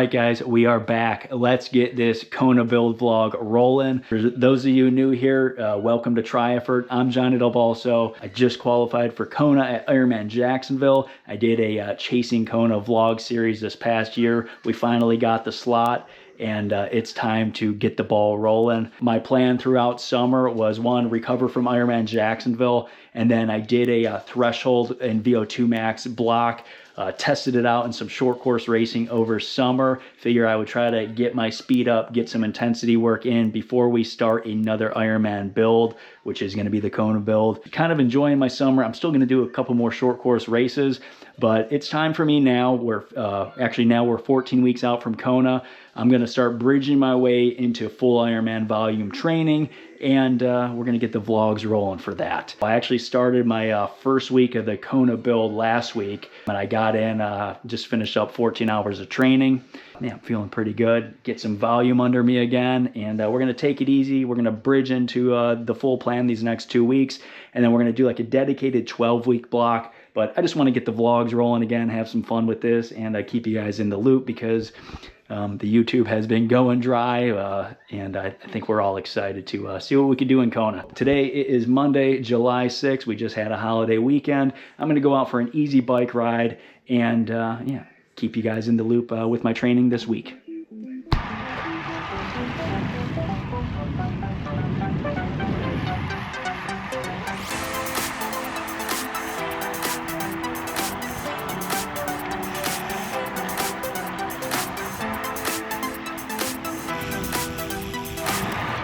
right, guys, we are back. Let's get this Kona build vlog rolling. For those of you new here, welcome to Tri-Effort. I'm Johnny Del Balso. I just qualified for Kona at Ironman Jacksonville. I did a Chasing Kona vlog series this past year. We finally got the slot, and it's time to get the ball rolling. My plan throughout summer was, one, recover from Ironman Jacksonville, and then I did a threshold and VO2 max block. Tested it out in some short course racing over summer. Figure I would try to get my speed up, get some intensity work in before we start another Ironman build, which is going to be the Kona build. Kind of enjoying my summer. I'm still going to do a couple more short course races, but it's time for me now. Now we're 14 weeks out from Kona. I'm going to start bridging my way into full Ironman volume training, and we're going to get the vlogs rolling for that. I actually started my first week of the Kona build last week, and I got in, just finished up 14 hours of training. Yeah, I'm feeling pretty good. Get some volume under me again, and we're going to take it easy. We're going to bridge into the full plan these next 2 weeks, and then we're going to do like a dedicated 12-week block. But I just want to get the vlogs rolling again, have some fun with this, and keep you guys in the loop because the YouTube has been going dry, and I think we're all excited to see what we can do in Kona. Today is Monday, July 6th. We just had a holiday weekend. I'm going to go out for an easy bike ride and yeah, keep you guys in the loop with my training this week.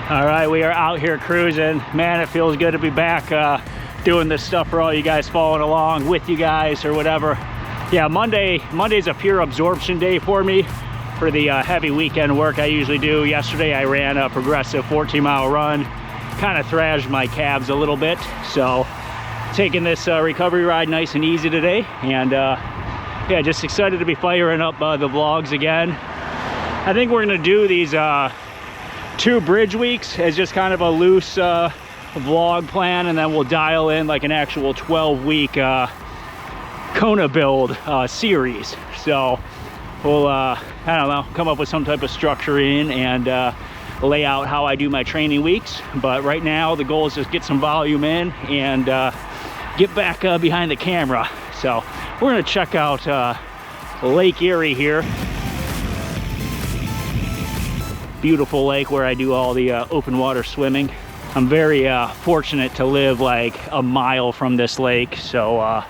All right, we are out here cruising. Man, it feels good to be back doing this stuff for all you guys, following along with you guys or whatever. Yeah, Monday's a pure absorption day for me for the heavy weekend work I usually do. Yesterday I ran a progressive 14-mile run, kind of thrashed my calves a little bit. So taking this recovery ride nice and easy today, and yeah, just excited to be firing up the vlogs again. I think we're gonna do these 2 bridge weeks as just kind of a loose vlog plan, and then we'll dial in like an actual 12-week Kona build series. So we'll I don't know, come up with some type of structure in and lay out how I do my training weeks. But right now the goal is just get some volume in and get back behind the camera. So we're gonna check out Lake Erie here. Beautiful lake where I do all the open water swimming. I'm very fortunate to live like a mile from this lake, so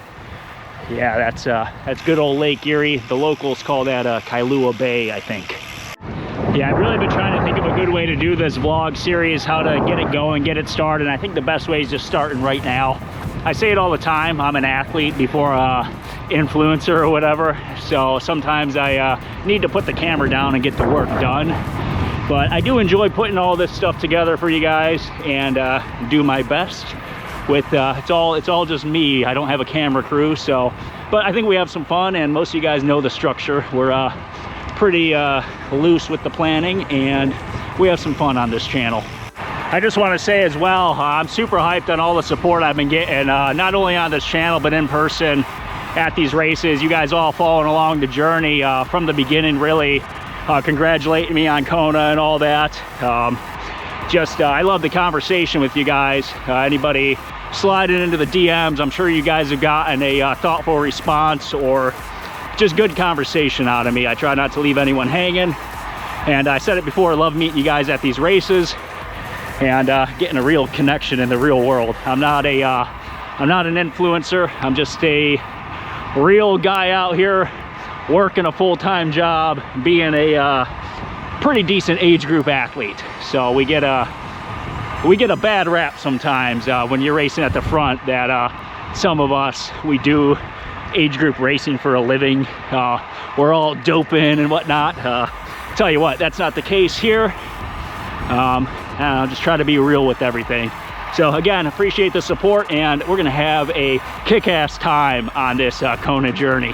yeah, that's good old Lake Erie. The locals call that Kailua Bay, I think. Yeah, I've really been trying to think of a good way to do this vlog series, how to get it going, get it started. And I think the best way is just starting right now. I say it all the time, I'm an athlete before influencer or whatever, so sometimes I need to put the camera down and get the work done. But I do enjoy putting all this stuff together for you guys and do my best with, it's all just me. I don't have a camera crew, so, but I think we have some fun, and most of you guys know the structure. We're pretty loose with the planning, and we have some fun on this channel. I just want to say as well, I'm super hyped on all the support I've been getting, not only on this channel, but in person at these races. You guys all following along the journey from the beginning, really. Congratulating me on Kona and all that. I love the conversation with you guys. Anybody sliding into the DMs, I'm sure you guys have gotten a thoughtful response or just good conversation out of me. I try not to leave anyone hanging. And I said it before, I love meeting you guys at these races and getting a real connection in the real world. I'm not an influencer. I'm just a real guy out here working a full-time job, being a pretty decent age group athlete. So we get a bad rap sometimes when you're racing at the front, that some of us, we do age group racing for a living. We're all doping and whatnot. Tell you what, that's not the case here. I'll just try to be real with everything. So again, appreciate the support, and we're gonna have a kick-ass time on this Kona journey.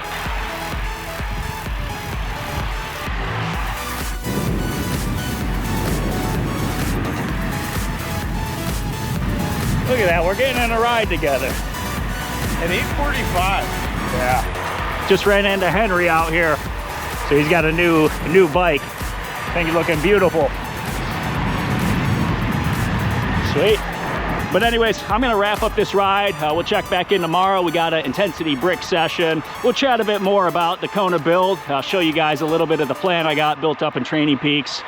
Look at that, we're getting in a ride together. At 8:45. Yeah. Just ran into Henry out here. So he's got a new bike. I think he's looking beautiful. Sweet. But anyways, I'm gonna wrap up this ride. We'll check back in tomorrow. We got an intensity brick session. We'll chat a bit more about the Kona build. I'll show you guys a little bit of the plan I got built up in Training Peaks.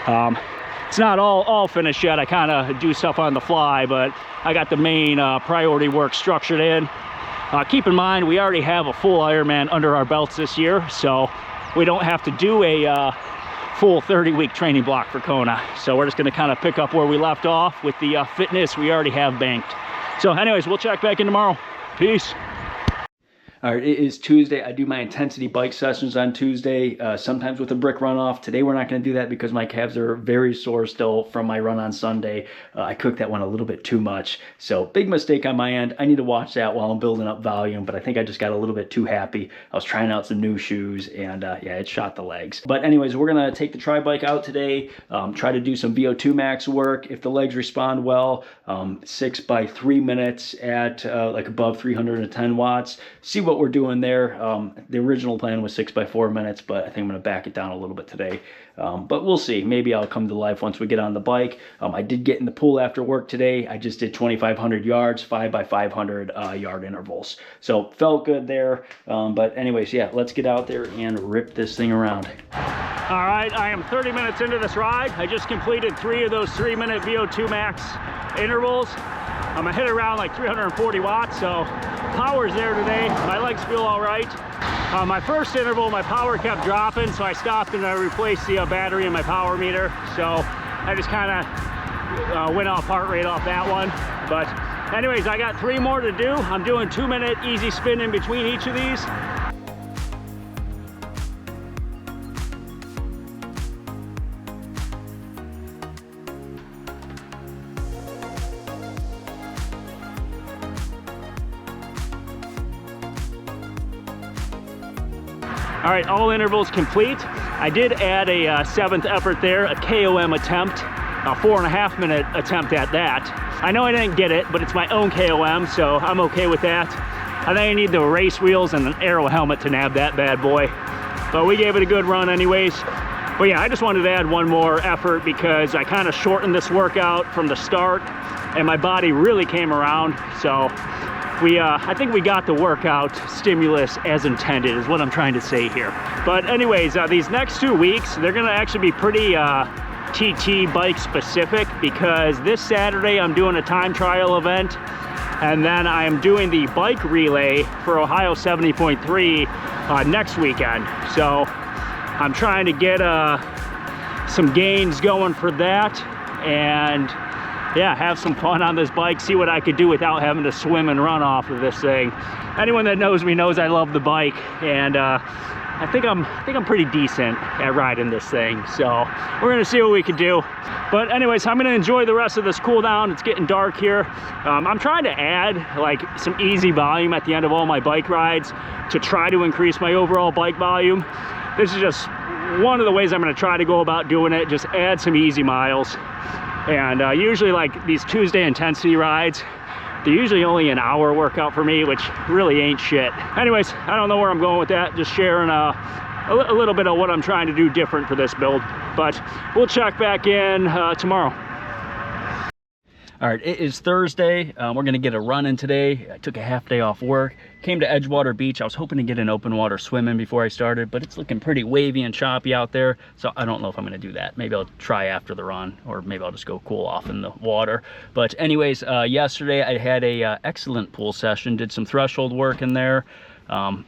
It's not all finished yet. I kind of do stuff on the fly, but I got the main priority work structured in. Keep in mind, we already have a full Ironman under our belts this year, so we don't have to do a full 30-week training block for Kona. So we're just gonna kind of pick up where we left off with the fitness we already have banked. So anyways, we'll check back in tomorrow. Peace. All right, it is Tuesday. I do my intensity bike sessions on Tuesday, sometimes with a brick runoff. Today we're not going to do that because my calves are very sore still from my run on Sunday. I cooked that one a little bit too much. So big mistake on my end. I need to watch that while I'm building up volume, but I think I just got a little bit too happy. I was trying out some new shoes and yeah, it shot the legs. But anyways, we're going to take the tri bike out today, try to do some VO2 max work. If the legs respond well, 6 by 3 minutes at like above 310 watts. See what we're doing there. The original plan was 6 by 4 minutes, but I think I'm going to back it down a little bit today. But we'll see. Maybe I'll come to life once we get on the bike. I did get in the pool after work today. I just did 2,500 yards, 5 by 500 yard intervals. So felt good there. But anyways, yeah, let's get out there and rip this thing around. All right, I am 30 minutes into this ride. I just completed 3 of those 3-minute VO2 max intervals. I hit around like 340 watts, so power's there today. My legs feel all right. My first interval, my power kept dropping, so I stopped and I replaced the battery in my power meter. So I just kind of went off heart rate off that one. But anyways, I got 3 more to do. I'm doing 2-minute easy spin in between each of these. All right, all intervals complete. I did add a 7th effort there, a KOM attempt, a 4.5-minute attempt at that. I know I didn't get it, but it's my own KOM, so I'm okay with that. I think I need the race wheels and an aero helmet to nab that bad boy. But we gave it a good run anyways. But yeah, I just wanted to add one more effort because I kind of shortened this workout from the start and my body really came around. So I think we got the workout stimulus as intended is what I'm trying to say here. But anyways, these next 2 weeks, they're gonna actually be pretty TT bike specific because this Saturday I'm doing a time trial event and then I am doing the bike relay for Ohio 70.3 next weekend. So I'm trying to get some gains going for that and yeah, have some fun on this bike, see what I could do without having to swim and run off of this thing. Anyone that knows me knows I love the bike, and I think I'm pretty decent at riding this thing. So we're gonna see what we can do. But anyways, I'm gonna enjoy the rest of this cool down. It's getting dark here. I'm trying to add like some easy volume at the end of all my bike rides to try to increase my overall bike volume. This is just one of the ways I'm gonna try to go about doing it. Just add some easy miles. And usually like these Tuesday intensity rides, they're usually only an hour workout for me, which really ain't shit. Anyways, I don't know where I'm going with that. Just sharing a little bit of what I'm trying to do different for this build. But we'll check back in tomorrow. All right, it is Thursday. We're gonna get a run in today. I took a half day off work, came to Edgewater Beach. I was hoping to get an open water swim in before I started, but it's looking pretty wavy and choppy out there. So I don't know if I'm gonna do that. Maybe I'll try after the run, or maybe I'll just go cool off in the water. But anyways, yesterday I had a excellent pool session, did some threshold work in there.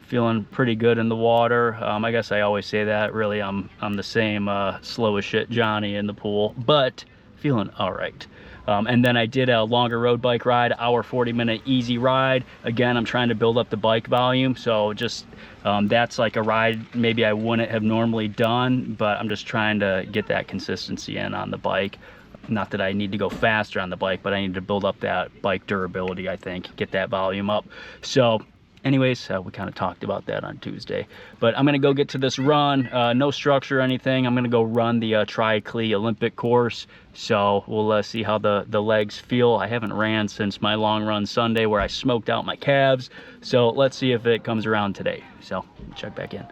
Feeling pretty good in the water. I guess I always say that. Really, I'm the same slow as shit Johnny in the pool, but feeling all right. And then I did a longer road bike ride, hour 40-minute easy ride. Again, I'm trying to build up the bike volume, so just that's like a ride maybe I wouldn't have normally done, but I'm just trying to get that consistency in on the bike. Not that I need to go faster on the bike, but I need to build up that bike durability, I think, get that volume up. So anyways, we kind of talked about that on Tuesday, but I'm gonna go get to this run. No structure or anything. I'm gonna go run the Triathlete Olympic course, so we'll see how the legs feel. I haven't ran since my long run Sunday where I smoked out my calves, so let's see if it comes around today. So check back in.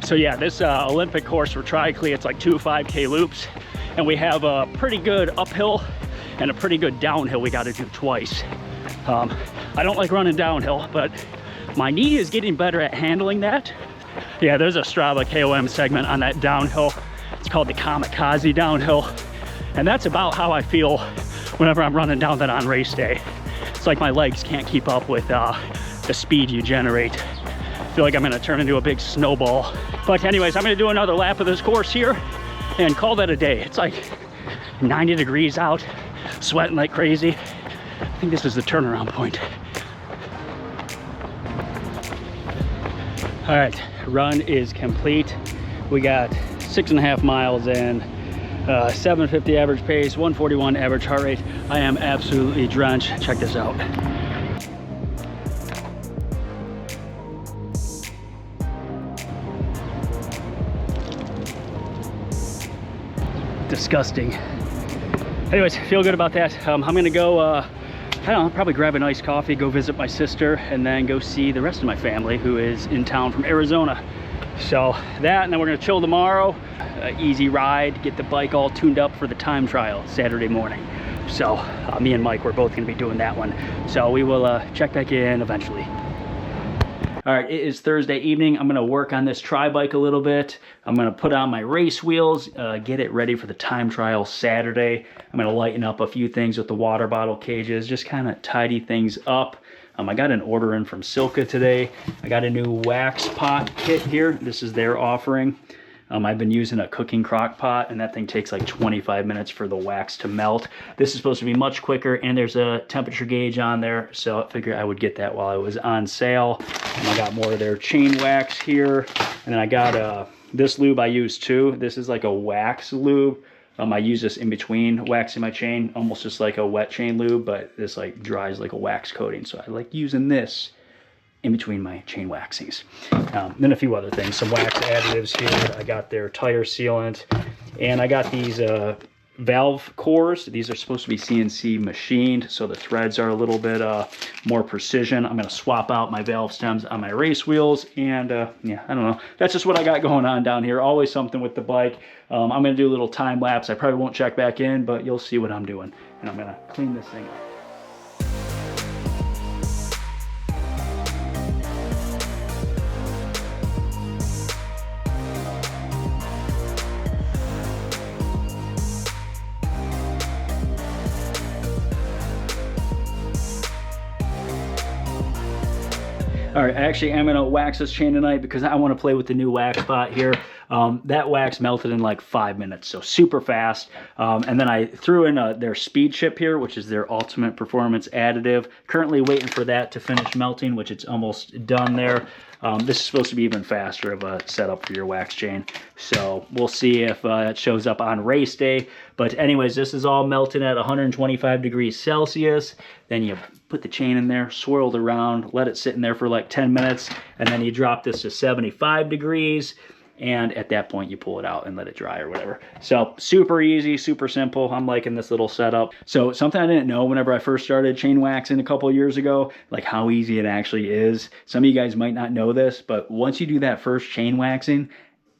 So yeah, this Olympic course for triathlete, it's like 2 5K loops, and we have a pretty good uphill and a pretty good downhill we got to do twice. I don't like running downhill, but my knee is getting better at handling that. Yeah, there's a Strava KOM segment on that downhill. It's called the Kamikaze downhill, and that's about how I feel whenever I'm running down that on race day. It's like my legs can't keep up with the speed you generate. I feel like I'm gonna turn into a big snowball. But anyways, I'm gonna do another lap of this course here and call that a day. It's like 90 degrees out, sweating like crazy. I think this is the turnaround point. All right, run is complete. We got 6.5 miles in, 750 average pace, 141 average heart rate. I am absolutely drenched. Check this out. Disgusting. Anyways, feel good about that. I'm gonna go, I don't know, probably grab an iced coffee, go visit my sister, and then go see the rest of my family who is in town from Arizona. So that, and then we're gonna chill tomorrow. Easy ride, get the bike all tuned up for the time trial Saturday morning. So me and Mike, we're both gonna be doing that one. So we will check back in eventually. All right, it is Thursday evening. I'm gonna work on this tri-bike a little bit. I'm gonna put on my race wheels, get it ready for the time trial Saturday. I'm gonna lighten up a few things with the water bottle cages, just kind of tidy things up. I got an order in from Silka today. I got a new wax pot kit here. This is their offering. I've been using a cooking crock pot, and that thing takes like 25 minutes for the wax to melt. This is supposed to be much quicker, and there's a temperature gauge on there, so I figured I would get that while it was on sale. And I got more of their chain wax here, and then I got this lube I use too. This is like a wax lube. I use this in between waxing my chain, almost just like a wet chain lube, but this like dries like a wax coating, so I like using this in between my chain waxings. Then a few other things, some wax additives here. I got their tire sealant, and I got these valve cores. These are supposed to be CNC machined, so the threads are a little bit more precision. I'm gonna swap out my valve stems on my race wheels, and yeah, I don't know. That's just what I got going on down here. Always something with the bike. I'm gonna do a little time lapse. I probably won't check back in, but you'll see what I'm doing. And I'm gonna clean this thing up. All right, actually, I'm gonna wax this chain tonight because I want to play with the new wax pot here. That wax melted in like 5 minutes, so super fast. And then I threw in their speed chip here, which is their ultimate performance additive. Currently waiting for that to finish melting, which it's almost done there. This is supposed to be even faster of a setup for your wax chain. So we'll see if it shows up on race day. But anyways, this is all melted at 125 degrees Celsius. Then you put the chain in there, swirl it around, let it sit in there for like 10 minutes, and then you drop this to 75 degrees. And at that point, you pull it out and let it dry or whatever. So super easy, super simple. I'm liking this little setup. So something I didn't know whenever I first started chain waxing a couple of years ago, like how easy it actually is. Some of you guys might not know this, but once you do that first chain waxing,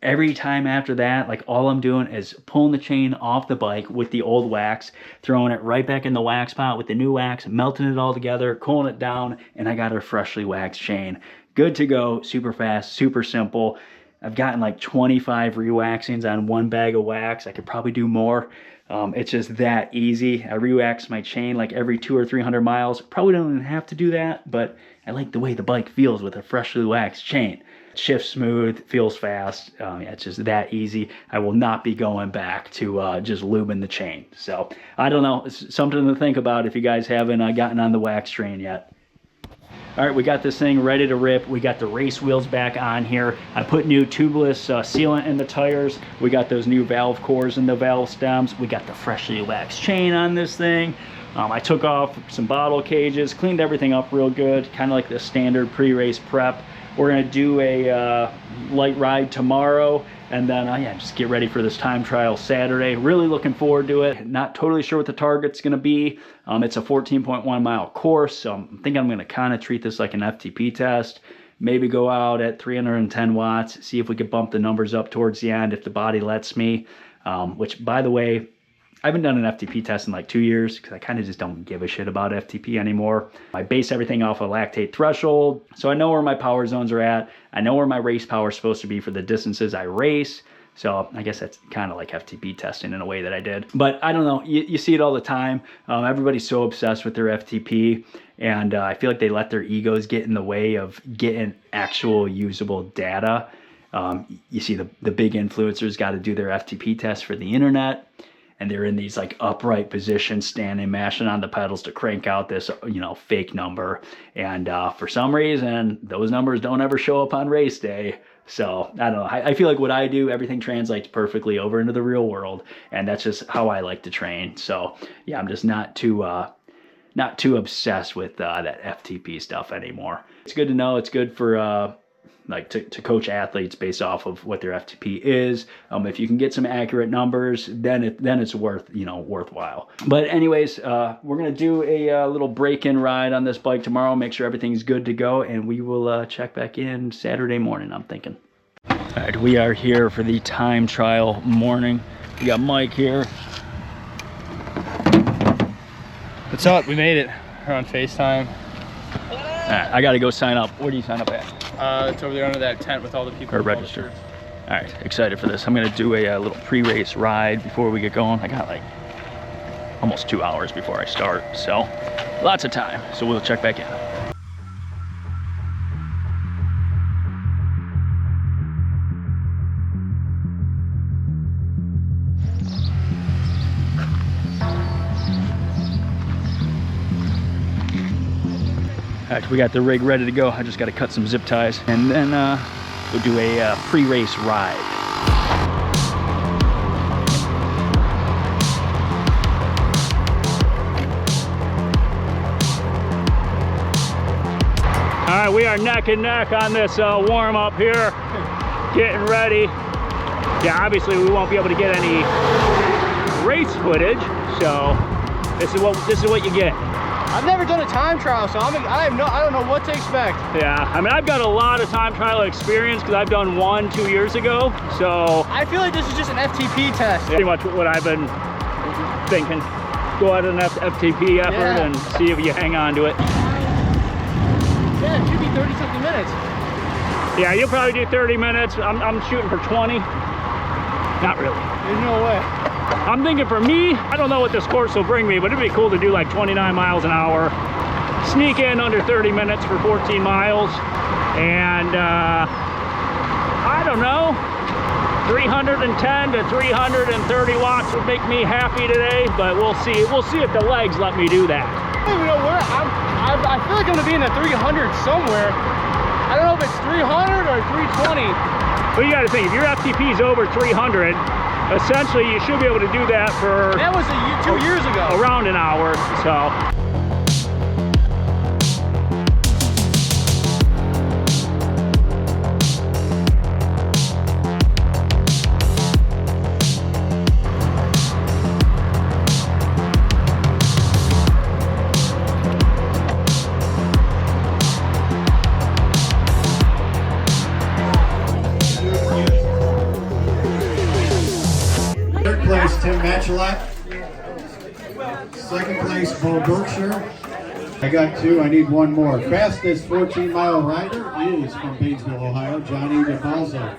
every time after that, like all I'm doing is pulling the chain off the bike with the old wax, throwing it right back in the wax pot with the new wax, melting it all together, cooling it down, and I got a freshly waxed chain. Good to go, super fast, super simple. I've gotten like 25 re-waxings on one bag of wax. I could probably do more. It's just that easy. I re-wax my chain like every 200 or 300 miles. Probably don't even have to do that, but I like the way the bike feels with a freshly waxed chain. It shifts smooth, feels fast. Yeah, it's just that easy. I will not be going back to just lubing the chain. So I don't know. It's something to think about if you guys haven't gotten on the wax train yet. All right, we got this thing ready to rip. We got the race wheels back on here. I put new tubeless sealant in the tires. We got those new valve cores in the valve stems. We got the freshly waxed chain on this thing. I took off some bottle cages, cleaned everything up real good, kind of like the standard pre-race prep. We're gonna do a light ride tomorrow, and then yeah, just get ready for this time trial Saturday. Really looking forward to it. Not totally sure what the target's gonna be. It's a 14.1 mile course, so I'm thinking I'm gonna kind of treat this like an FTP test. maybe go out at 310 watts, see if we could bump the numbers up towards the end if the body lets me, which, by the way, I haven't done an FTP test in like 2 years because I kind of just don't give a shit about FTP anymore. I base everything off a lactate threshold, so I know where my power zones are at. I know where my race power is supposed to be for the distances I race. So I guess that's kind of like FTP testing in a way that I did. But I don't know, you see it all the time. Everybody's so obsessed with their FTP, and I feel like they let their egos get in the way of getting actual usable data. You see the big influencers got to do their FTP test for the internet, and they're in these like upright positions, standing, mashing on the pedals to crank out this, fake number. And for some reason, those numbers don't ever show up on race day. So I don't know. I feel like what I do, everything translates perfectly over into the real world, and that's just how I like to train. So yeah, I'm just not too obsessed with that FTP stuff anymore. It's good to know. It's good for to coach athletes based off of what their FTP is. If you can get some accurate numbers, then it's worthwhile. But anyways, we're gonna do a little break-in ride on this bike tomorrow, make sure everything's good to go, and we will check back in Saturday morning, I'm thinking. All right, we are here for the time trial morning. We got Mike here. What's up? We made it. We're on FaceTime. All right, I gotta go sign up. Where do you sign up at? It's over there under that tent with all the people. Or register. All right, excited for this. I'm gonna do a little pre-race ride before we get going. I got like almost 2 hours before I start, so lots of time. So we'll check back in. All right, we got the rig ready to go. I just got to cut some zip ties, and then we'll do a pre-race ride. All right, we are neck and neck on this warm-up here, getting ready. Yeah, obviously we won't be able to get any race footage, so this is what you get. I've never done a time trial, so I don't know what to expect. Yeah, I mean, I've got a lot of time trial experience because I've done one 2 years ago, so. I feel like this is just an FTP test. Pretty much what I've been thinking. Go out an FTP effort and see if you hang on to it. Yeah, it should be 30-something minutes. Yeah, you'll probably do 30 minutes. I'm shooting for 20. Not really. There's no way. I'm thinking for me, I don't know what this course will bring me, but it'd be cool to do like 29 miles an hour, sneak in under 30 minutes for 14 miles, and I don't know, 310 to 330 watts would make me happy today, but we'll see. We'll see if the legs let me do that. I don't even know where I feel like I'm gonna be in the 300 somewhere. I don't know if it's 300 or 320. But you got to think, if your FTP is over 300, essentially you should be able to do that for. That was 2 years ago. Around an hour, so. Place, Tim Matchalak. Second place, Bo Berkshire. I got two, I need one more. Fastest 14-mile rider is from Painesville, Ohio, Johnny DeFalzo.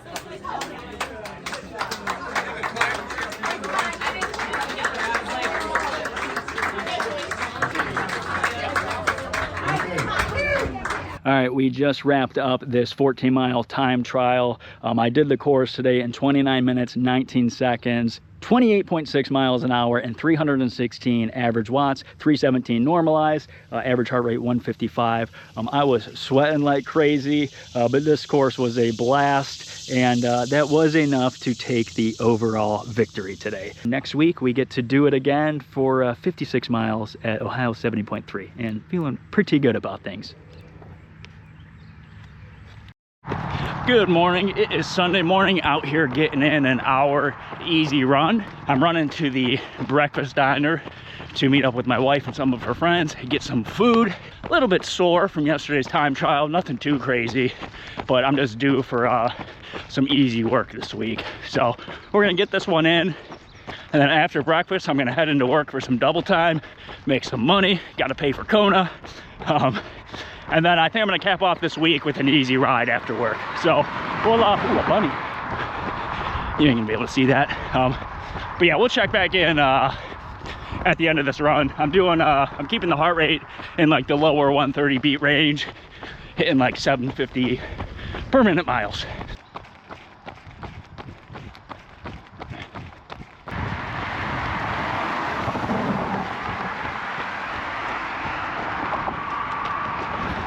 All right, we just wrapped up this 14-mile time trial. I did the course today in 29 minutes, 19 seconds, 28.6 miles an hour, and 316 average watts, 317 normalized, average heart rate 155. I was sweating like crazy, but this course was a blast, and that was enough to take the overall victory today. Next week, we get to do it again for 56 miles at Ohio 70.3, and feeling pretty good about things. Good morning. It is Sunday morning, out here getting in an hour easy run. I'm running to the breakfast diner to meet up with my wife and some of her friends, get some food. A little bit sore from yesterday's time trial, nothing too crazy, but I'm just due for some easy work this week. So we're gonna get this one in, and then after breakfast, I'm gonna head into work for some double time, make some money, gotta pay for Kona. And then I think I'm gonna cap off this week with an easy ride after work. So we'll, ooh, a bunny. You ain't gonna be able to see that. But yeah, we'll check back in at the end of this run. I'm keeping the heart rate in like the lower 130 beat range, hitting like 750 per minute miles.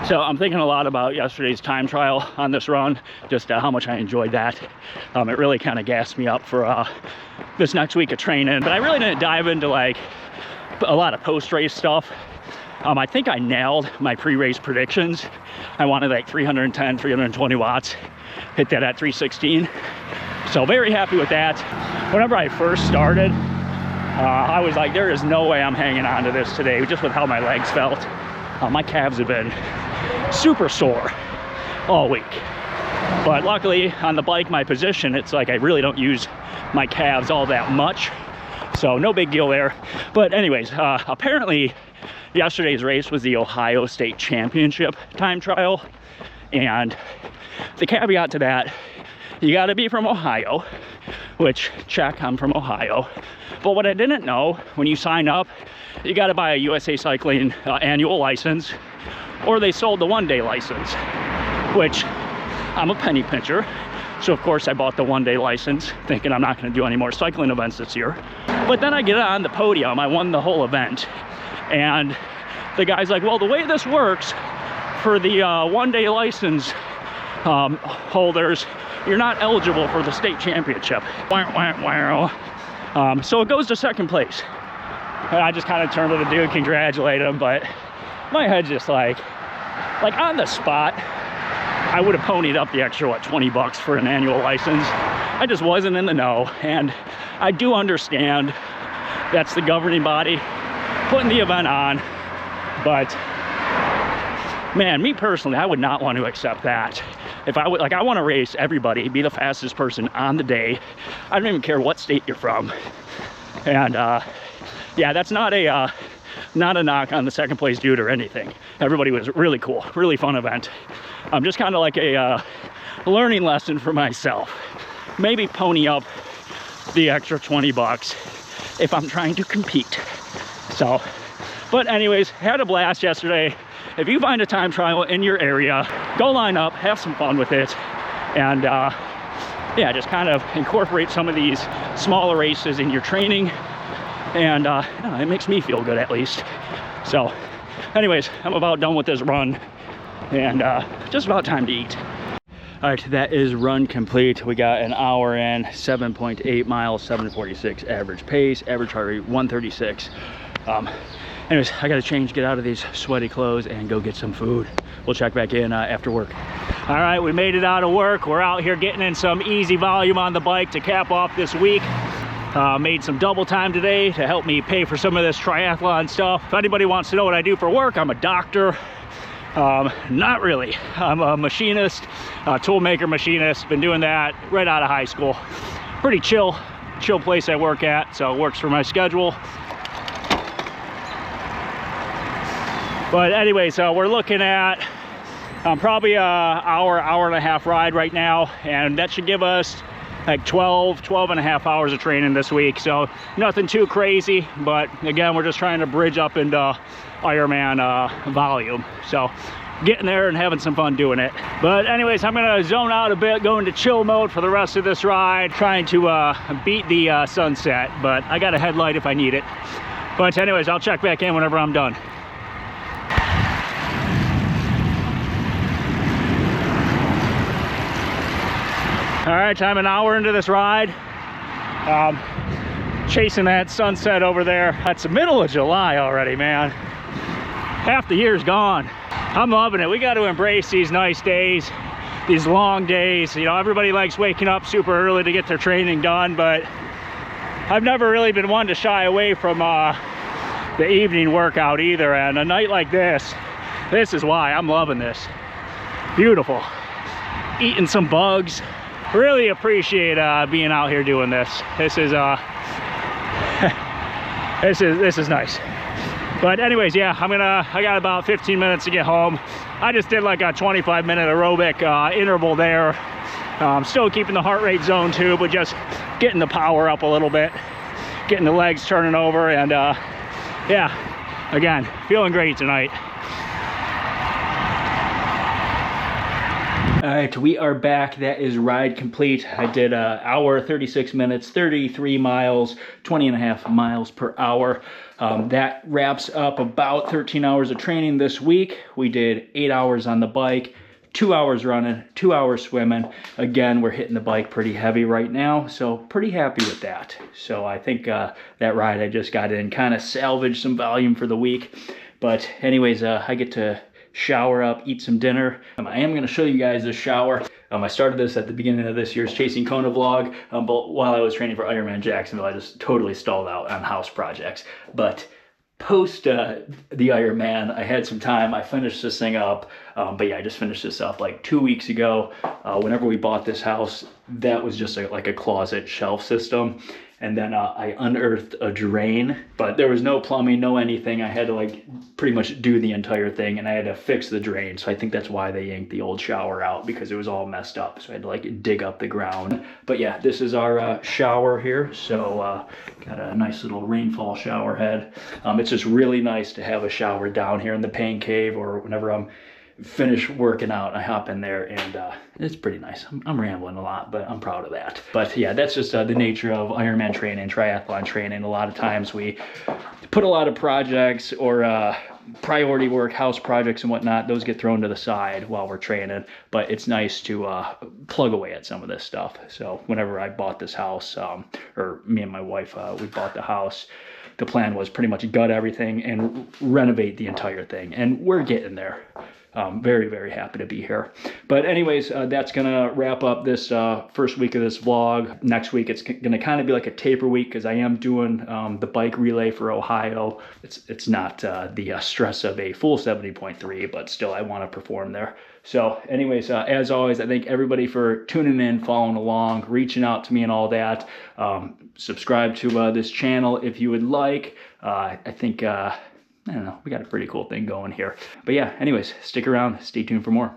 So I'm thinking a lot about yesterday's time trial on this run, just how much I enjoyed that. It really kind of gassed me up for this next week of training, but I really didn't dive into like a lot of post-race stuff. I think I nailed my pre-race predictions. I wanted like 310, 320 watts, hit that at 316. So very happy with that. Whenever I first started, I was like, there is no way I'm hanging on to this today, just with how my legs felt. My calves have been super sore all week, but luckily on the bike, my position, it's like I really don't use my calves all that much, so no big deal there. But anyways, apparently yesterday's race was the Ohio State Championship time trial, and the caveat to that, you got to be from Ohio, which check, I'm from Ohio. But what I didn't know, when you sign up, you got to buy a USA Cycling annual license, or they sold the one-day license, which I'm a penny pincher. So of course I bought the one-day license, thinking I'm not going to do any more cycling events this year. But then I get on the podium, I won the whole event, and the guy's like, well, the way this works for the one-day license holders, you're not eligible for the state championship. So it goes to second place. And I just kind of turned to the dude, congratulate him, but my head's just like on the spot, I would have ponied up the extra, what, 20 bucks for an annual license. I just wasn't in the know, and I do understand that's the governing body putting the event on, but man, me personally, I would not want to accept that. If I would, like, I want to race everybody, be the fastest person on the day. I don't even care what state you're from. And yeah, that's not a knock on the second place dude or anything. Everybody was really cool, really fun event. Just kind of like a learning lesson for myself. Maybe pony up the extra 20 bucks if I'm trying to compete. So, but anyways, had a blast yesterday. If you find a time trial in your area, go line up, have some fun with it, and yeah, just kind of incorporate some of these smaller races in your training, and it makes me feel good at least. So anyways, I'm about done with this run, and just about time to eat. All right, that is run complete. We got an hour in, 7.8 miles, 746 average pace, average heart rate 136. Anyways, I gotta change, get out of these sweaty clothes, and go get some food. We'll check back in after work. All right, we made it out of work. We're out here getting in some easy volume on the bike to cap off this week. Made some double time today to help me pay for some of this triathlon stuff. If anybody wants to know what I do for work, I'm a doctor. Not really. I'm a machinist, toolmaker machinist. Been doing that right out of high school. Pretty chill place I work at, so it works for my schedule. But anyways, we're looking at probably an hour and a half ride right now, and that should give us like 12 and a half hours of training this week. So nothing too crazy, but again, we're just trying to bridge up into Ironman volume. So getting there and having some fun doing it. But anyways, I'm gonna zone out a bit, go into chill mode for the rest of this ride, trying to beat the sunset, but I got a headlight if I need it. But anyways, I'll check back in whenever I'm done. All right, I'm an hour into this ride. Chasing that sunset over there. It's the middle of July already, man. Half the year's gone. I'm loving it. We got to embrace these nice days. these long days. You know, everybody likes waking up super early to get their training done, but I've never really been one to shy away from the evening workout either. And a night like this is why I'm loving this. Beautiful. Eating some bugs. Really appreciate being out here doing this. This is this is nice. But anyways, yeah, I got about 15 minutes to get home. I just did like a 25-minute aerobic interval there. Still keeping the heart rate zone too, but just getting the power up a little bit, getting the legs turning over, and yeah, again, feeling great tonight. All right, we are back. That is ride complete. I did an hour, 36 minutes, 33 miles, 20.5 miles per hour. That wraps up about 13 hours of training this week. We did 8 hours on the bike, 2 hours running, 2 hours swimming. Again, we're hitting the bike pretty heavy right now, so pretty happy with that. So I think that ride I just got in kind of salvaged some volume for the week. But anyways, I get to shower up, eat some dinner. I am going to show you guys the shower. I started this at the beginning of this year's Chasing Kona vlog, but while I was training for Ironman Jacksonville, I just totally stalled out on house projects. But post the Ironman, I had some time. I finished this thing up, but yeah, I just finished this up like 2 weeks ago. Whenever we bought this house, that was just like a closet shelf system. And then I unearthed a drain, but there was no plumbing, no anything. I had to like pretty much do the entire thing, and I had to fix the drain. So I think that's why they yanked the old shower out, because it was all messed up. So I had to like dig up the ground. But yeah, this is our shower here. So got a nice little rainfall shower head. It's just really nice to have a shower down here in the pain cave, or whenever I'm finish working out, I hop in there, and it's pretty nice. I'm rambling a lot, but I'm proud of that. But yeah, that's just the nature of Ironman training, triathlon training. A lot of times we put a lot of projects or priority work, house projects and whatnot, those get thrown to the side while we're training. But it's nice to plug away at some of this stuff. So whenever I bought this house, or me and my wife, we bought the house, the plan was pretty much gut everything and renovate the entire thing. And we're getting there. Very, very happy to be here. But anyways, that's going to wrap up this first week of this vlog. Next week, it's going to kind of be like a taper week, because I am doing the bike relay for Ohio. It's not the stress of a full 70.3, but still I want to perform there. So anyways, as always, I thank everybody for tuning in, following along, reaching out to me and all that. Subscribe to this channel if you would like. I think... I don't know, we got a pretty cool thing going here. But yeah, anyways, stick around, stay tuned for more.